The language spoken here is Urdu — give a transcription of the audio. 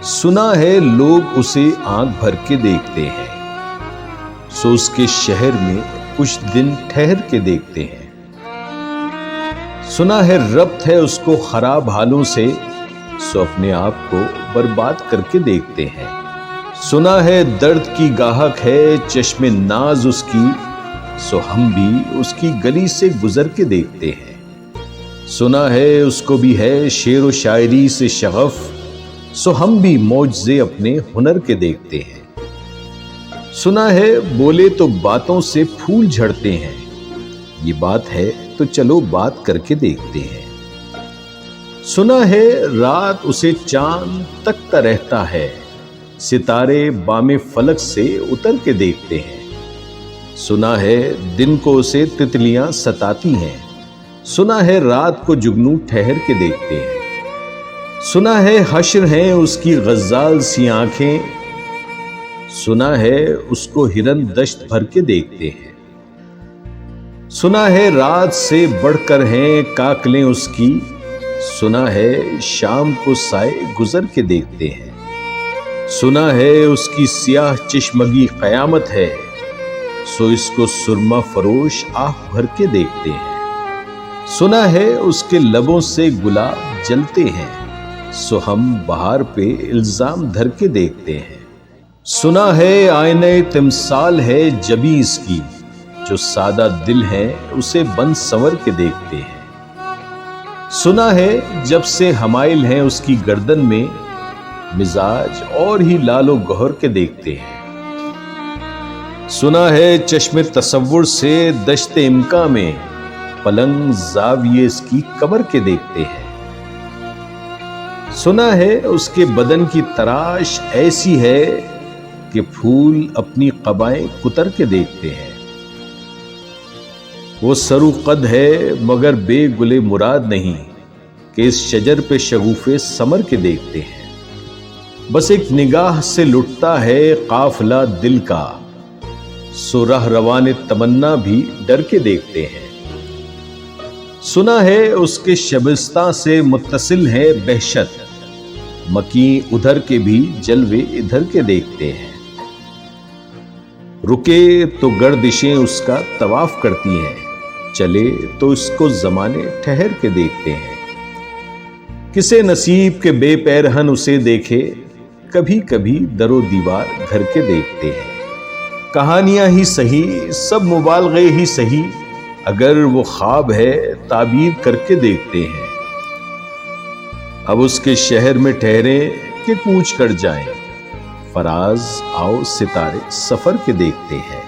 سنا ہے لوگ اسے آنکھ بھر کے دیکھتے ہیں، سو اس کے شہر میں کچھ دن ٹھہر کے دیکھتے ہیں۔ سنا ہے ربط ہے اس کو خراب حالوں سے، سو اپنے آپ کو برباد کر کے دیکھتے ہیں۔ سنا ہے درد کی گاہک ہے چشم ناز اس کی، سو ہم بھی اس کی گلی سے گزر کے دیکھتے ہیں۔ سنا ہے اس کو بھی ہے شعر و شاعری سے شغف، سو ہم بھی معجزے اپنے ہنر کے دیکھتے ہیں۔ سنا ہے بولے تو باتوں سے پھول جھڑتے ہیں، یہ بات ہے تو چلو بات کر کے دیکھتے ہیں۔ سنا ہے رات اسے چاند تکتا رہتا ہے، ستارے بام فلک سے اتر کے دیکھتے ہیں۔ سنا ہے دن کو اسے تتلیاں ستاتی ہیں، سنا ہے رات کو جگنو ٹھہر کے دیکھتے ہیں۔ سنا ہے حشر ہیں اس کی غزال سی آنکھیں، سنا ہے اس کو ہرن دشت بھر کے دیکھتے ہیں۔ سنا ہے رات سے بڑھ کر ہیں کاکلیں اس کی، سنا ہے شام کو سائے گزر کے دیکھتے ہیں۔ سنا ہے اس کی سیاہ چشمگی قیامت ہے، سو اس کو سرما فروش آہ بھر کے دیکھتے ہیں۔ سنا ہے اس کے لبوں سے گلاب جلتے ہیں، سو ہم بہار پہ الزام دھر کے دیکھتے ہیں۔ سنا ہے آئینہ تمثال ہے جبیں اس کی، جو سادہ دل ہے اسے بن سنور کے دیکھتے ہیں۔ سنا ہے جب سے حمائل ہیں اس کی گردن میں، مزاج اور ہی لال و گہر کے دیکھتے ہیں۔ سنا ہے چشم تصور سے دشت امکاں میں، پلنگ زاویے اس کی کمر کے دیکھتے ہیں۔ سنا ہے اس کے بدن کی تراش ایسی ہے کہ پھول اپنی قبائیں کتر کے دیکھتے ہیں۔ وہ سرو قد ہے مگر بے گل مراد نہیں، کہ اس شجر پہ شگوفے ثمر کے دیکھتے ہیں۔ بس ایک نگاہ سے لٹتا ہے قافلہ دل کا، سو رہ روان تمنا بھی ڈر کے دیکھتے ہیں۔ سنا ہے اس کے شبستہ سے متصل ہے بہشت، مکیں ادھر کے بھی جلوے ادھر کے دیکھتے ہیں۔ رکے تو گردشیں اس کا طواف کرتی ہیں، چلے تو اس کو زمانے ٹھہر کے دیکھتے ہیں۔ کسے نصیب کے بے پیرہن اسے دیکھے، کبھی کبھی در و دیوار گھر کے دیکھتے ہیں۔ کہانیاں ہی سہی سب مبالغے ہی سہی، اگر وہ خواب ہے تعبیر کر کے دیکھتے ہیں۔ اب اس کے شہر میں ٹھہرے کہ کوچ کر جائیں، فراز آؤ ستارے سفر کے دیکھتے ہیں۔